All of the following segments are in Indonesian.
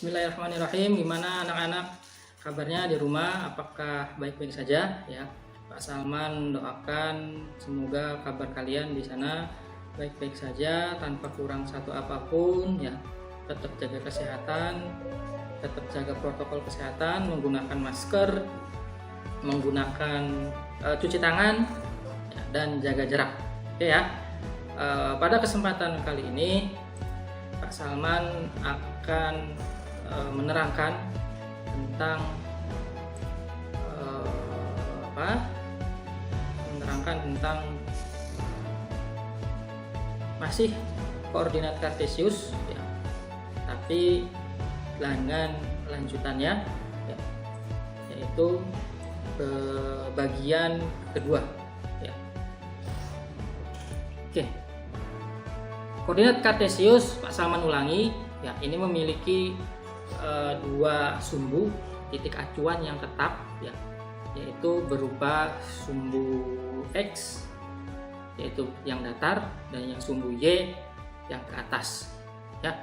Bismillahirrahmanirrahim. Gimana anak-anak kabarnya di rumah? Apakah baik-baik saja? Ya, Pak Salman doakan semoga kabar kalian di sana baik-baik saja tanpa kurang satu apapun. Ya, tetap jaga kesehatan, tetap jaga protokol kesehatan, menggunakan masker, menggunakan cuci tangan, ya, dan jaga jarak. Oke ya. Pada kesempatan kali ini Pak Salman akan menerangkan tentang masih koordinat kartesius, ya, tapi dengan lanjutannya, ya, yaitu ke bagian kedua, ya. Oke, koordinat kartesius Pak Salman ulangi, ya, ini memiliki dua sumbu titik acuan yang tetap, ya, yaitu berupa sumbu X yaitu yang datar dan yang sumbu Y yang ke atas, ya.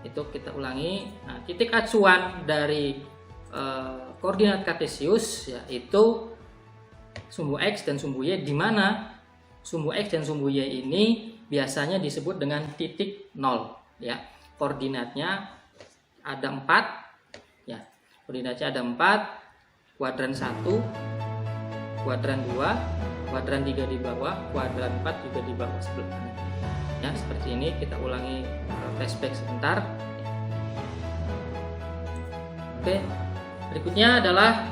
Itu kita ulangi. Nah, titik acuan dari koordinat kartesius yaitu sumbu X dan sumbu Y, di mana sumbu X dan sumbu Y ini biasanya disebut dengan titik 0, ya. Koordinatnya ada 4, ya. Koordinatnya ada 4, kuadran 1, kuadran 2, kuadran 3 di bawah, kuadran 4 juga di bawah sebelah kanan. Ya, seperti ini. Kita ulangi flashback sebentar. Oke, berikutnya adalah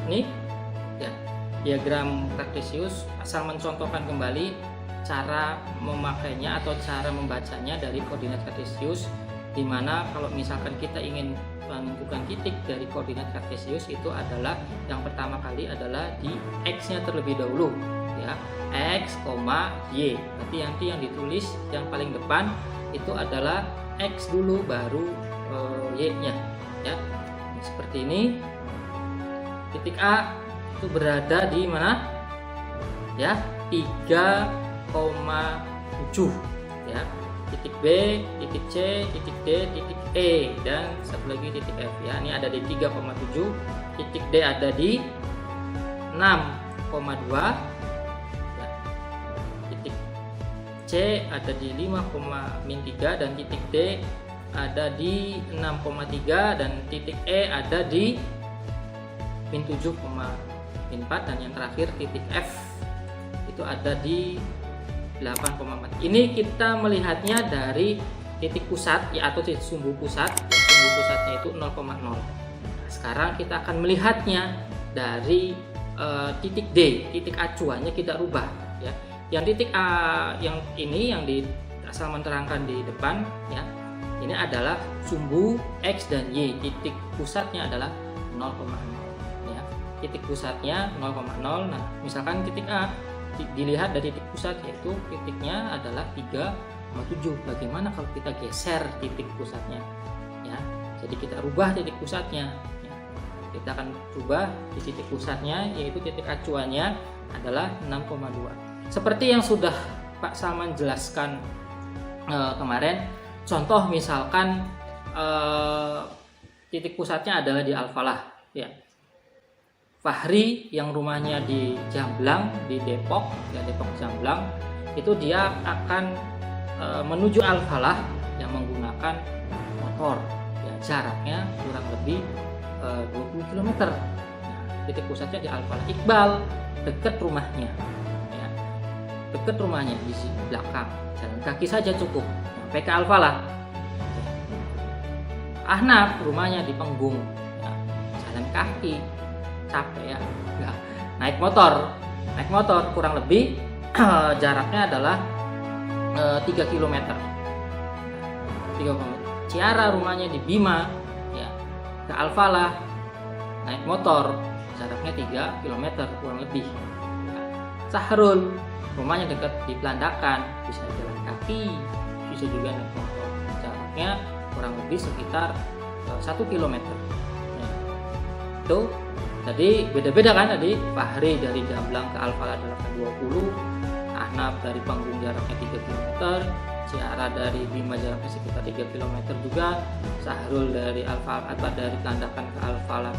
ini, ya, diagram kartesius. Asal mencontohkan kembali cara memakainya atau cara membacanya dari koordinat kartesius, di mana kalau misalkan kita ingin menentukan titik dari koordinat kartesius itu adalah yang pertama kali adalah di X-nya terlebih dahulu, ya, X, Y. Berarti nanti yang ditulis yang paling depan itu adalah X dulu baru Y-nya, ya. Seperti ini. Titik A itu berada di mana? Ya, 3,7, ya. Titik B, titik C, titik D, titik E, dan satu lagi titik F, ya. Ini ada di 3,7, titik D ada di 6,2, ya. Titik C ada di 5,-3 dan titik D ada di 6,3 dan titik E ada di -7,4 dan yang terakhir titik F itu ada di 8,4. Ini kita melihatnya dari titik pusat, ya, atau titik sumbu pusat. Sumbu pusatnya itu 0,0. Nah, sekarang kita akan melihatnya dari titik D, titik acuannya kita rubah, ya. Yang titik A yang ini yang asal menerangkan di depan, ya. Ini adalah sumbu X dan Y. Titik pusatnya adalah 0,0. Ya. Titik pusatnya 0,0. Nah, misalkan titik A dilihat dari titik pusat, yaitu titiknya adalah 3,7. Bagaimana kalau kita geser titik pusatnya, ya? Jadi kita rubah titik pusatnya, ya. Kita akan rubah di titik pusatnya, yaitu titik acuannya adalah 6,2. Seperti yang sudah Pak Salman jelaskan kemarin. Contoh misalkan titik pusatnya adalah di Al-Falah, ya. Fahri yang rumahnya di Jamblang, di Depok, ya, Depok Jamblang, itu dia akan menuju Al-Falah yang menggunakan motor, ya, jaraknya kurang lebih 20 km. Nah, titik pusatnya di Al-Falah. Iqbal dekat rumahnya, ya, dekat rumahnya di belakang, jalan kaki saja cukup sampai ke Al-Falah. Ahnaf rumahnya di Penggung, ya, jalan kaki capek, ya, enggak. Naik motor kurang lebih jaraknya adalah 3 km. 3 km. Ciara rumahnya di Bima, ya, ke Al-Falah naik motor jaraknya 3 km kurang lebih. Ya. Sahrul rumahnya dekat di Pelandakan, bisa jalan kaki, bisa juga naik motor. Jaraknya kurang lebih sekitar 1 km. Ya. Itu tadi beda-beda kan, tadi Fahri dari Jamblang ke Al-Falah jaraknya 20, Ahnaf dari Panggung jaraknya 3 km, Ciara dari Bima jaraknya sekitar 3 km juga, Sahrul dari dari Tandakan ke Alfala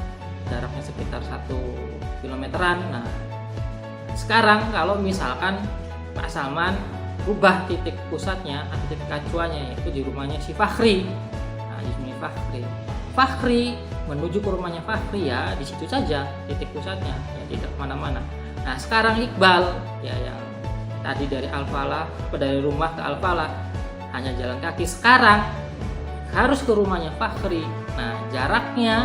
jaraknya sekitar 1 kilometeran. Nah, sekarang kalau misalkan Pak Salman ubah titik pusatnya atau titik acuannya yaitu di rumahnya si Fahri. Nah, di sini Fahri menuju ke rumahnya Fahri, ya di situ saja titik pusatnya, ya tidak kemana-mana. Nah, sekarang Iqbal ya yang tadi dari rumah ke Alfala hanya jalan kaki, sekarang harus ke rumahnya Fahri. Nah, jaraknya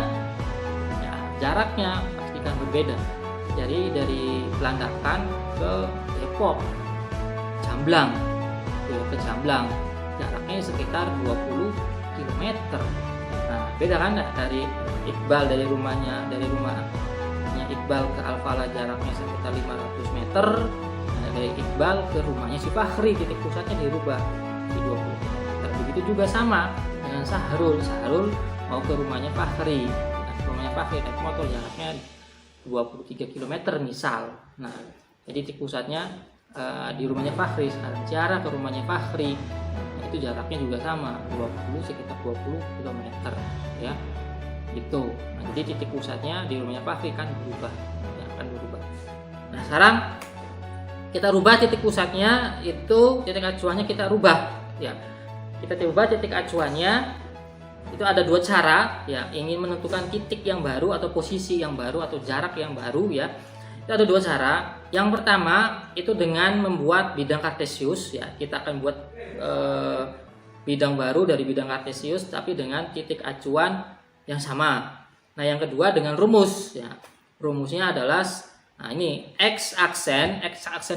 pastikan berbeda. Jadi dari Pelandakan ke Depok, Jamblang, ke Jamblang jaraknya sekitar 20 km. Nah, beda kan dari Iqbal dari rumahnya Iqbal ke Alfala jaraknya sekitar 500 meter. Nah, dari Iqbal ke rumahnya si Fahri titik pusatnya dirubah di 20 km. Begitu juga sama dengan Sahrul mau ke rumahnya Fahri. Nah, rumahnya Fahri naik motor jaraknya 23 km misal. Nah, jadi titik pusatnya di rumahnya Fahri. Sekarang Ciara ke rumahnya Fahri, nah, itu jaraknya juga sama sekitar 20 km ya itu. Nah, jadi titik pusatnya di rumahnya Fahri kan berubah, ya, akan berubah. Nah, sekarang kita rubah titik pusatnya, itu titik acuannya kita rubah ya. Kita rubah titik acuannya itu ada 2 cara ya, ingin menentukan titik yang baru atau posisi yang baru atau jarak yang baru ya. Itu ada 2 cara. Yang pertama itu dengan membuat bidang kartesius ya. Kita akan buat bidang baru dari bidang kartesius tapi dengan titik acuan yang sama. Nah, yang kedua dengan rumus ya. Rumusnya adalah ini X aksen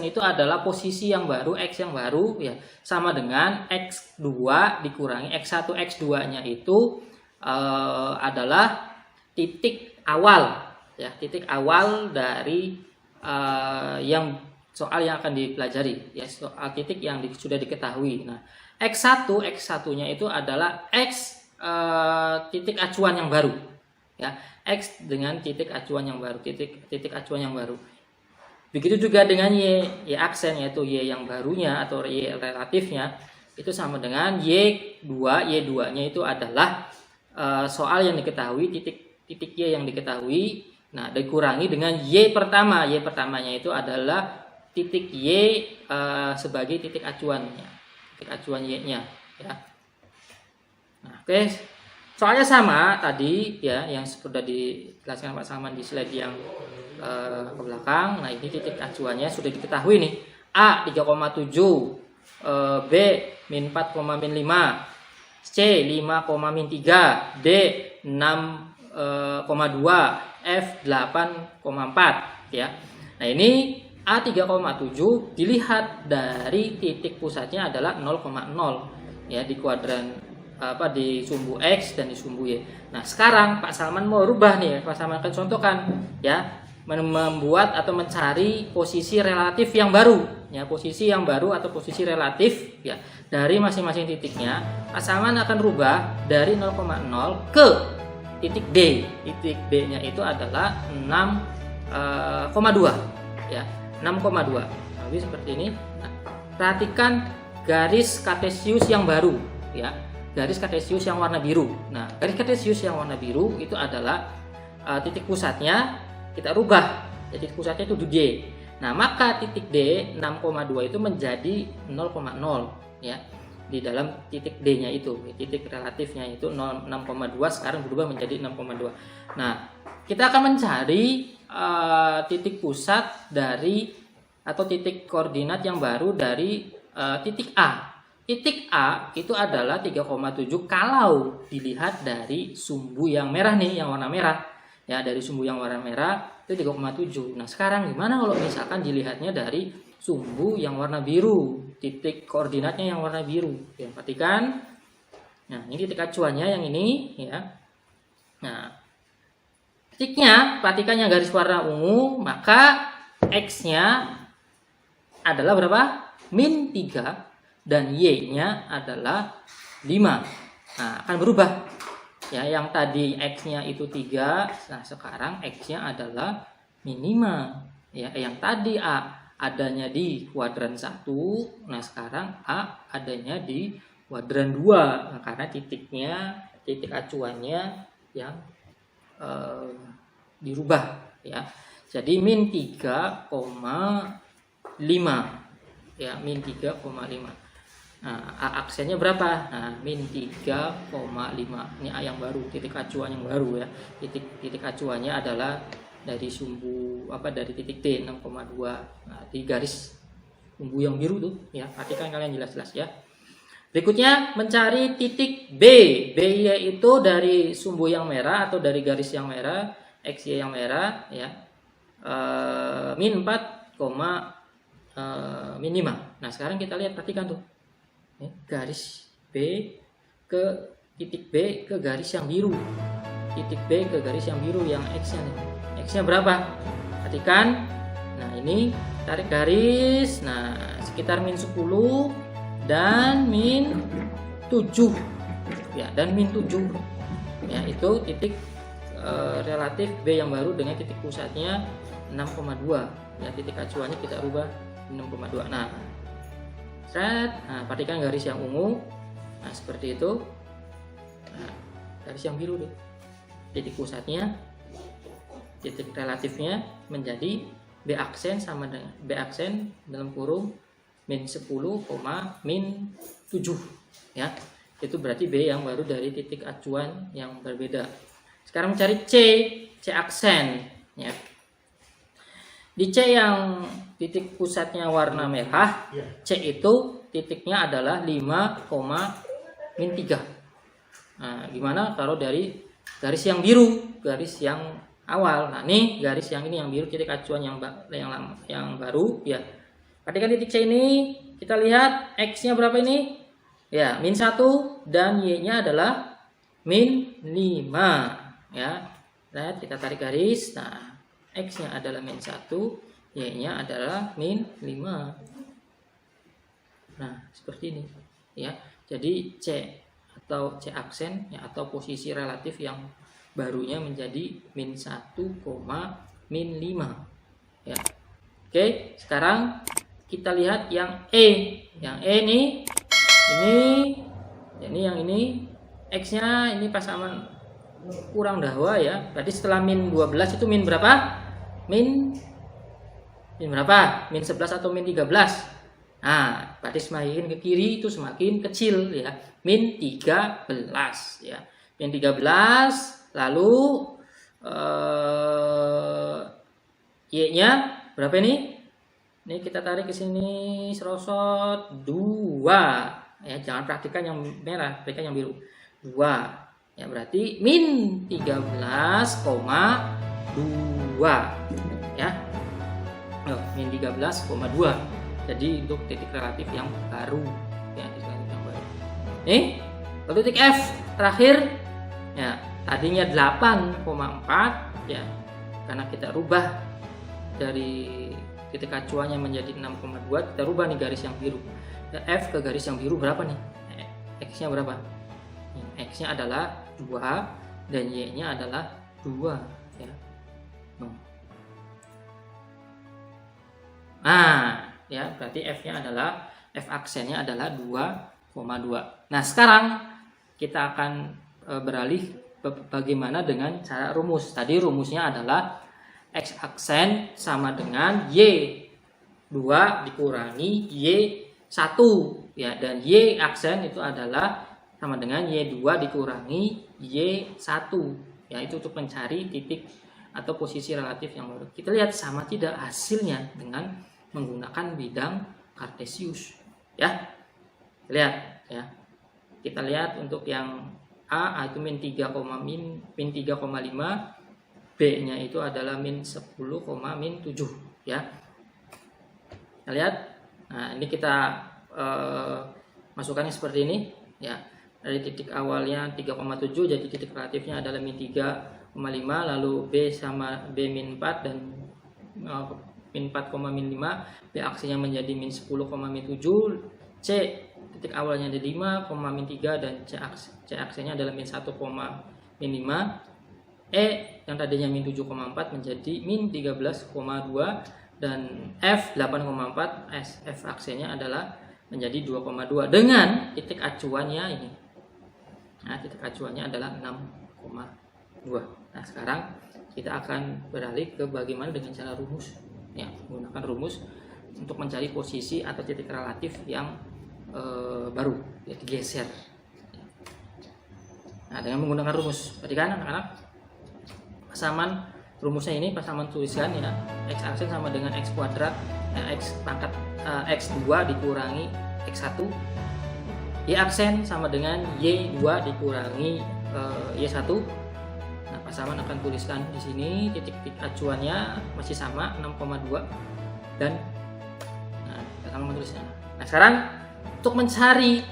itu adalah posisi yang baru, X yang baru ya, sama dengan X2 dikurangi X1. X2-nya itu adalah titik awal ya, titik awal dari yang soal yang akan dipelajari ya, soal titik yang sudah diketahui. Nah, X1-nya itu adalah X titik acuan yang baru ya, X dengan titik acuan yang baru, titik acuan yang baru. Begitu juga dengan Y aksen, yaitu Y yang barunya atau Y relatifnya itu sama dengan Y2-nya itu adalah soal yang diketahui, titik Y yang diketahui. Nah, dikurangi dengan Y pertamanya itu adalah titik Y sebagai titik acuannya, titik acuan Y-nya ya. Nah, oke. Soalnya sama tadi ya, yang sudah dijelaskan Pak Salman di slide yang ke belakang. Nah, ini titik acuannya sudah diketahui nih. A 3,7, B min 4,5, C 5,3, D 6,2, F 8,4 ya. Nah, ini A 3,7 dilihat dari titik pusatnya adalah 0,0 ya di kuadran di sumbu X dan di sumbu Y. Nah, sekarang Pak Salman mau rubah nih, Pak Salman akan contohkan ya, membuat atau mencari posisi relatif yang baru ya, posisi yang baru atau posisi relatif ya dari masing-masing titiknya. Pak Salman akan rubah dari 0,0 ke titik D. Titik D-nya itu adalah 6,2 ya, 6,2. Jadi seperti ini. Nah, perhatikan garis kartesius yang baru ya, garis kartesius yang warna biru. Nah, garis kartesius yang warna biru itu adalah titik pusatnya kita rubah. Jadi titik pusatnya itu di D. Nah, maka titik D 6,2 itu menjadi 0,0 ya. Di dalam titik D-nya itu, titik relatifnya itu 6,2 sekarang berubah menjadi 6,2. Nah, kita akan mencari titik pusat dari atau titik koordinat yang baru dari titik A. Titik A itu adalah 3,7 kalau dilihat dari sumbu yang merah nih, yang warna merah. Ya, dari sumbu yang warna merah itu 3,7. Nah, sekarang gimana kalau misalkan dilihatnya dari sumbu yang warna biru, titik koordinatnya yang warna biru. Ya, perhatikan. Nah, ini titik acuannya yang ini ya. Nah, titiknya perhatikan yang garis warna ungu, maka X-nya adalah berapa? Min 3. Dan Y-nya adalah 5. Nah, akan berubah. Ya, yang tadi X-nya itu 3, nah sekarang X-nya adalah min 5. Ya, yang tadi adanya di kuadran 1. Nah, sekarang A adanya di kuadran 2. Nah, karena titik acuannya yang dirubah ya. Jadi min 3,5 ya, min 3,5. Nah, A aksennya berapa? Nah, min 3,5. Ini A yang baru, titik acuan yang baru ya. Titik acuannya adalah dari dari titik T 6,2. Nah, di garis sumbu yang biru tuh ya. Perhatikan kalian jelas-jelas ya. Berikutnya mencari titik B. B yaitu dari sumbu yang merah atau dari garis yang merah, XY yang merah ya. Min 4, min 5. Nah, sekarang kita lihat, perhatikan tuh. Garis B ke titik B ke garis yang biru. Titik B ke garis yang biru yang X-nya nih. X-nya berapa? Perhatikan. Nah, ini tarik garis. Nah, sekitar min 10 dan min 7 ya, dan min 7 ya, itu titik relatif B yang baru dengan titik pusatnya 6,2 ya. Titik acuannya kita rubah 6,2. Nah, perhatikan garis yang ungu. Nah, seperti itu. Nah, garis yang biru deh, titik pusatnya, titik relatifnya menjadi B aksen sama dengan B aksen dalam kurung min 10, min 7 ya. Itu berarti B yang baru dari titik acuan yang berbeda. Sekarang mencari C aksen ya. Di C yang titik pusatnya warna merah, C itu titiknya adalah 5, min 3. Nah, gimana kalau dari garis yang biru, garis yang awal? Nah, nih garis yang ini yang biru, titik acuan yang baru ya. Perhatikan titik C ini, kita lihat X-nya berapa ini? Ya, min 1 dan Y-nya adalah min 5 ya. Lihat, kita tarik garis. Nah, X-nya adalah min 1, Y-nya adalah min 5. Nah, seperti ini ya. Jadi C atau C aksen ya, atau posisi relatif yang barunya menjadi min 1, min 5 ya. Oke, sekarang kita lihat yang E. Yang E ini yang ini X-nya ini pasangan kurang dahwa ya. Berarti setelah min 12 itu min berapa? Min berapa? Min 11 atau min 13? Nah, berarti semakin ke kiri itu semakin kecil ya. Min 13 ya. Min 13, lalu Y-nya berapa ini? Ini kita tarik ke sini, serosot 2 ya. Jangan perhatikan yang merah, perhatikan yang biru. 2 ya, berarti min 13,2 ya. Min 13,2. Jadi untuk titik relatif yang baru ya, titik relatif yang baru. Nih, untuk titik F terakhir ya, tadinya 8,4 ya. Karena kita rubah dari titik acuannya menjadi 6,2, kita rubah nih garis yang biru. F ke garis yang biru berapa nih? X-nya berapa? X-nya adalah 2 dan Y-nya adalah 2 ya. Nah, ya, berarti F-nya adalah F aksennya adalah 2,2. Nah, sekarang kita akan beralih bagaimana dengan cara rumus. Tadi rumusnya adalah X aksen sama dengan Y2 dikurangi Y1 ya, dan Y aksen itu adalah sama dengan Y2 dikurangi Y1 ya. Itu untuk mencari titik atau posisi relatif yang baru. Kita lihat sama tidak hasilnya dengan menggunakan bidang Kartesius ya. Lihat ya. Kita lihat untuk yang A itu min 3,5, B-nya itu adalah min 10, min 7 ya. Kita lihat. Nah, ini kita masukkannya seperti ini ya. Dari titik awalnya 3,7 jadi titik relatifnya adalah min 3,5, lalu B sama B min 4 dan min 4, min 5, B aksinya menjadi min 10, min 7, C titik awalnya ada 5, min 3 dan C aksinya adalah min 1, min 5, E yang tadinya min 7,4 menjadi min 13,2 dan F 8,4, F aksennya adalah menjadi 2,2 dengan titik acuannya ini. Nah, titik acuannya adalah 6,2. Nah, sekarang kita akan beralih ke bagaimana dengan cara rumus. Ya, menggunakan rumus untuk mencari posisi atau titik relatif yang baru, ya, digeser. Nah, dengan menggunakan rumus, perhatikan anak-anak, pasaman rumusnya ini pasaman tulisan ya, x aksen sama dengan x kuadrat, x pangkat x2 dikurangi x1, y aksen sama dengan y2 dikurangi y1. Nah, pasaman akan tuliskan di sini titik acuannya masih sama 6,2 dan pasaman menulisnya. Nah, sekarang untuk mencari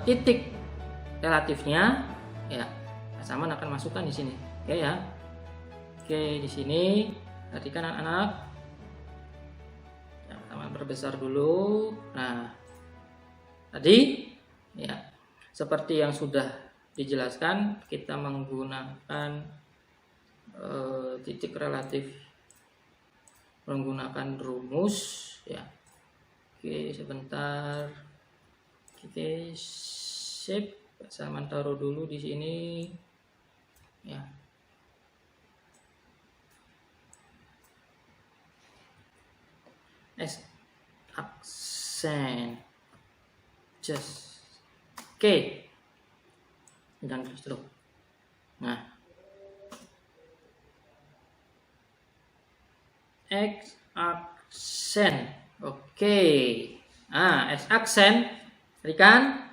titik relatifnya, ya, pasaman akan masukkan di sini, ya. Oke, di sini perhatikan anak-anak. Ya, pasaman perbesar dulu. Nah, tadi ya seperti yang sudah dijelaskan, kita menggunakan titik relatif menggunakan rumus, ya. Oke, sebentar. Oke, sip. Pasaman taruh dulu di sini, ya. S aksen just oke, dan terus dulu. Nah, X aksen, oke. Nah, X aksen, berikan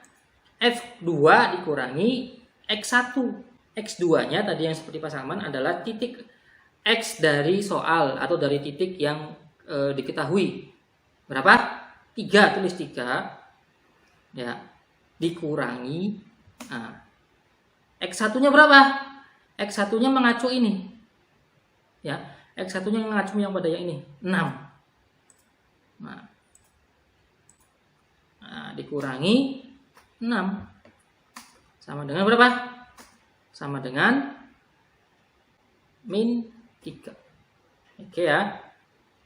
F2 dikurangi X1. X2 nya tadi yang seperti pasaman adalah titik X dari soal atau dari titik yang diketahui. Berapa? 3, tulis 3. Ya, dikurangi. Nah, X1 nya berapa? X1 nya mengacu ini. Ya, X1 nya mengacu yang pada yang ini, 6. Nah, dikurangi 6 sama dengan berapa? Sama dengan min 3. Oke ya,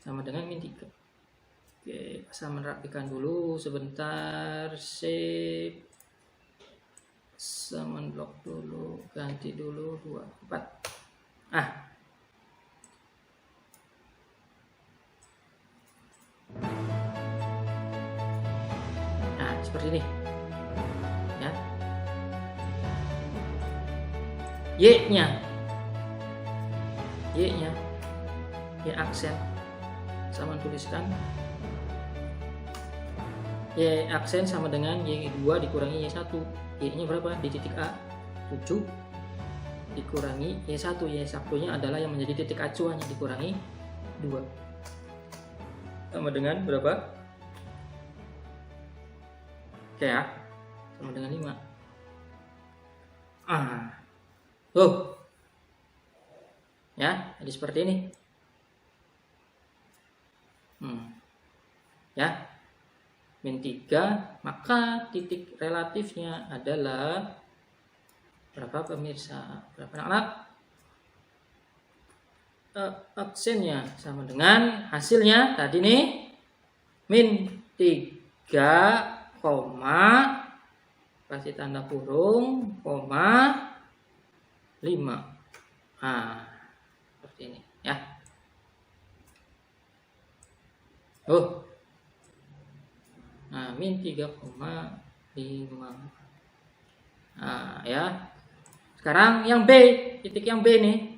sama dengan min 3. Oke, saya merapikan dulu sebentar. Save, sama blok dulu, ganti dulu 24. Nah, seperti ini. Ya. Y-nya. Y aksen. Sama tuliskan. Y aksen sama dengan Y2 dikurangi Y1. Y-nya berapa? Di titik A, 7 dikurangi Y1. Y1-nya adalah yang menjadi titik acuannya, dikurangi 2. Sama dengan berapa? Oke ya. Sama dengan 5. Tuh. Ya, jadi seperti ini. Ya. Min 3, maka titik relatifnya adalah berapa pemirsa? Berapa anak-anak? Aksennya sama dengan hasilnya tadi nih, min 3, kasih tanda kurung, 5. Seperti ini ya. Nah, min 3,5. Ya. Sekarang yang B, titik yang B nih.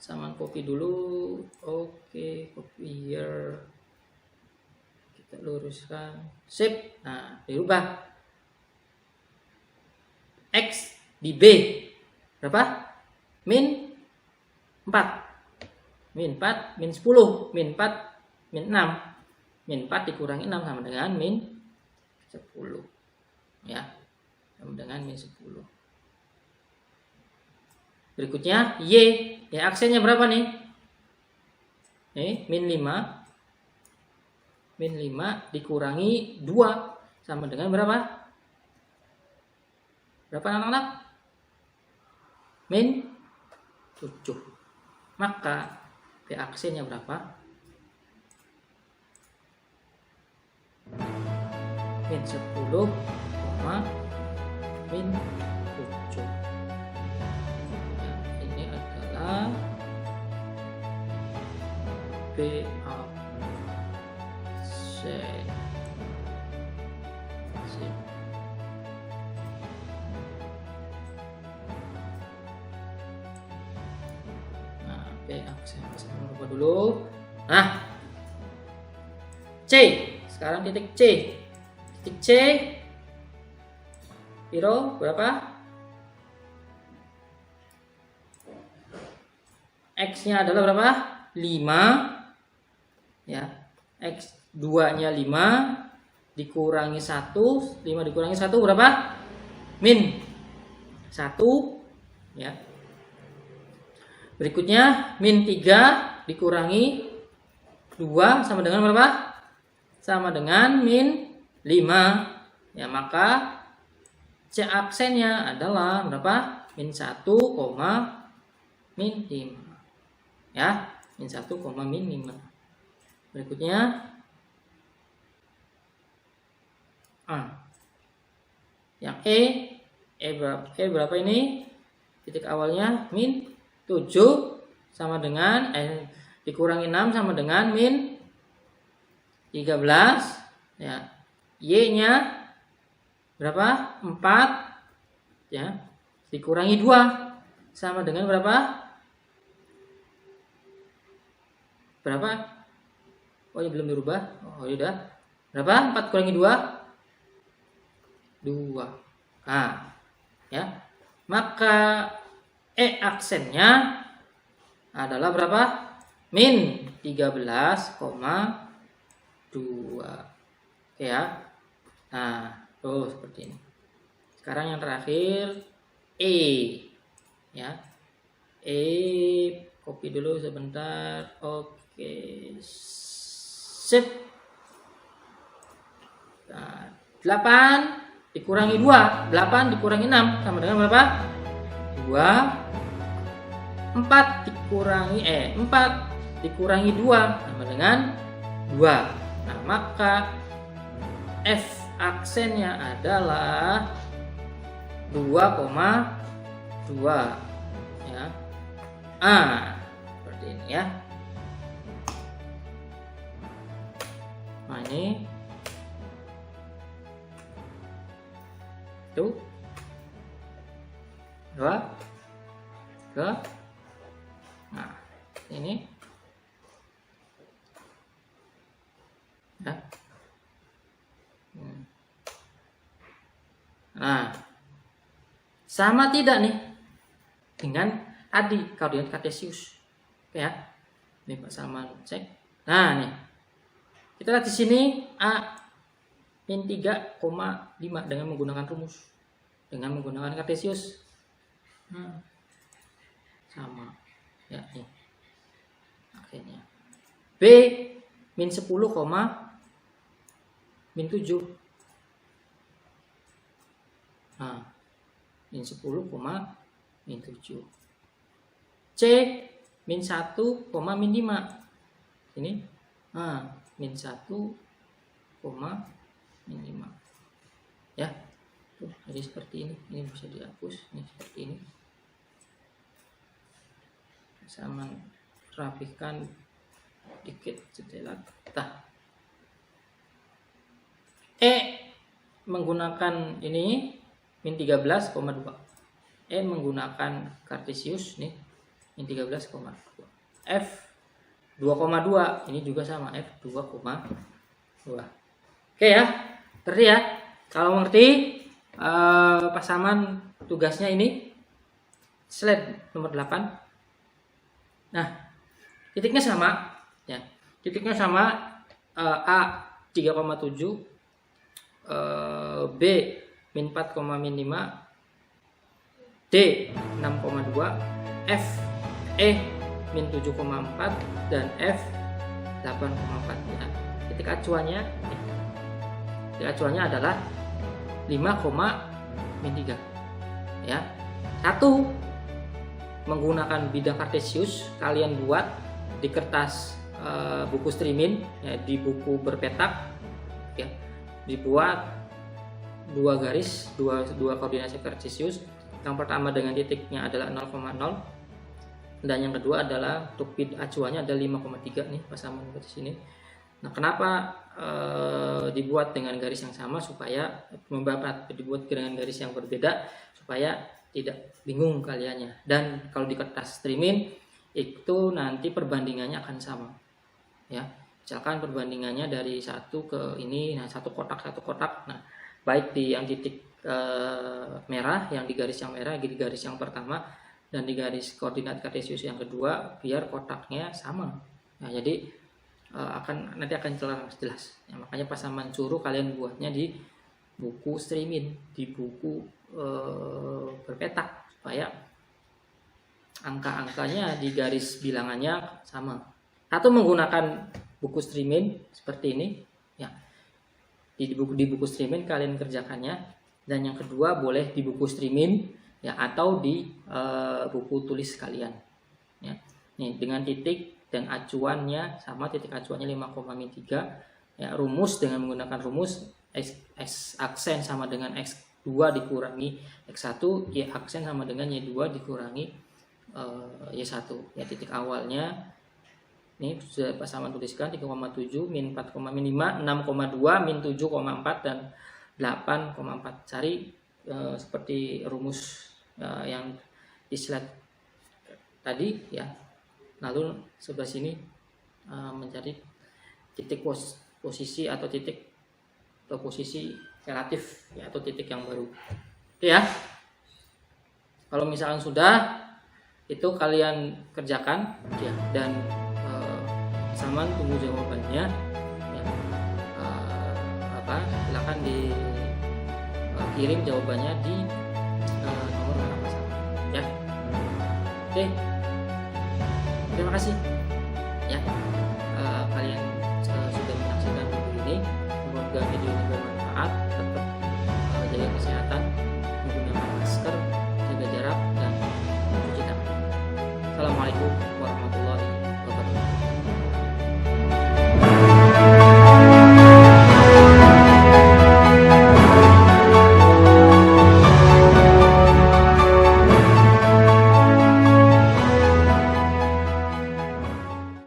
Sama copy dulu. Oke, copier. Kita luruskan. Sip. Nah, dirubah. X di B. Berapa? Min 4. Min 4, min 10, min 4, min 6. Min 4 dikurangi 6 sama dengan min 10. Ya. Sama dengan min 10. Berikutnya Y. Y aksennya berapa nih? Min 5. Min 5 dikurangi 2 sama dengan berapa? Berapa anak-anak? Min 7. Maka B aksennya berapa? Min 10, min 7. Ya, ini adalah B aksen. Aksen lupa dulu. Nah, C. Sekarang titik C. Titik C. Piro berapa? X-nya adalah berapa? 5. Ya. X 2-nya 5 dikurangi 1, 5 dikurangi 1 berapa? Min 1, ya. Berikutnya min 3 dikurangi 2 sama dengan berapa? Sama dengan min 5. Ya, maka C aksennya adalah berapa? Min 1, min 5. Ya, min 1, min 5. Berikutnya yang E berapa ini? Titik awalnya min 7 sama dengan dikurangi 6 sama dengan min 13, ya. Y-nya berapa? 4, ya. Dikurangi 2 sama dengan berapa? Berapa? Oh, ini belum dirubah. Oh, udah. Berapa? 4 kurangi 2? 2. Nah, ya. Maka E aksennya adalah berapa? Min 13,2. Oke ya. Nah, tuh seperti ini. Sekarang yang terakhir E. Ya. E, copy dulu sebentar. Oke. Sip. Nah, 8 dikurangi 2. 8 dikurangi 6 sama dengan berapa? 2. 4 dikurangi 2 sama dengan 2. Nah, maka F aksennya adalah 2,2, ya. Seperti ini ya. Nah, ini tuh 2 ke. Nah, ini ya. Nah, sama tidak nih dengan tadi koordinat kartesius? Oke ya. Ini Pak Salman cek. Nah, nih. Kita lihat di sini A min 3,5 dengan menggunakan rumus. Dengan menggunakan kartesius. Sama. Ya, nih. Akhirnya. B min 10, min 7. Nah, min 10, min 7. C min 1, min 5. Ini min 1, min 5. Ya. Tuh, jadi seperti ini. Ini bisa dihapus. Ini seperti ini. Sama rapikan dikit jendela. E menggunakan ini min 13,2. E menggunakan kartesius nih min 13,2. F 2,2 ini juga sama, F 2,2. Oke ya, ngerti ya? Kalau ngerti pasangan tugasnya ini slide nomor 8. Nah, titiknya sama ya. Titiknya sama, A 3,7, B min 4, min 5, D 6,2, F min 7,4 dan F 8,4 ya. Titik acuannya adalah 5, min 3 ya. 1 menggunakan bidang kartesius, kalian buat di kertas buku streaming ya, di buku berpetak ya, dibuat dua garis, dua koordinasi kartesius. Yang pertama dengan titiknya adalah 0,0 dan yang kedua adalah untuk bit acuannya ada 5,3 nih, pasaman di sini. Nah, kenapa dibuat dengan garis yang sama? Supaya dibuat dengan garis yang berbeda supaya tidak bingung kaliannya. Dan kalau di kertas streaming itu nanti perbandingannya akan sama ya, misalkan perbandingannya dari satu ke ini, nah satu kotak. Nah, baik di yang titik merah, yang di garis yang merah, di garis yang pertama dan di garis koordinat kartesius yang kedua, biar kotaknya sama. Nah, jadi nanti akan jelas ya, makanya pasaman suruh kalian buatnya di buku streaming, di buku berpetak supaya angka-angkanya di garis bilangannya sama. Atau menggunakan buku streaming seperti ini ya, di buku streaming kalian kerjakannya. Dan yang kedua boleh di buku streaming ya, atau di buku tulis kalian ya. Nih dengan titik dan acuannya sama, titik acuannya 5,3 ya. Rumus dengan menggunakan rumus X aksen sama dengan X2 dikurangi X1, Y aksen sama dengan Y2 dikurangi Y1 ya. Titik awalnya ini sudah pasaman tuliskan 3,7 min 4,5 6,2 min 7,4 dan 8,4. Cari seperti rumus yang di slide tadi ya. Lalu sebelah sini mencari titik posisi atau titik posisi relatif ya, atau titik yang baru. Oke ya. Kalau misalkan sudah, itu kalian kerjakan ya, dan saman tunggu jawabannya ya. Silakan dikirim jawabannya di nomor berapa ya. Oke, terima kasih ya.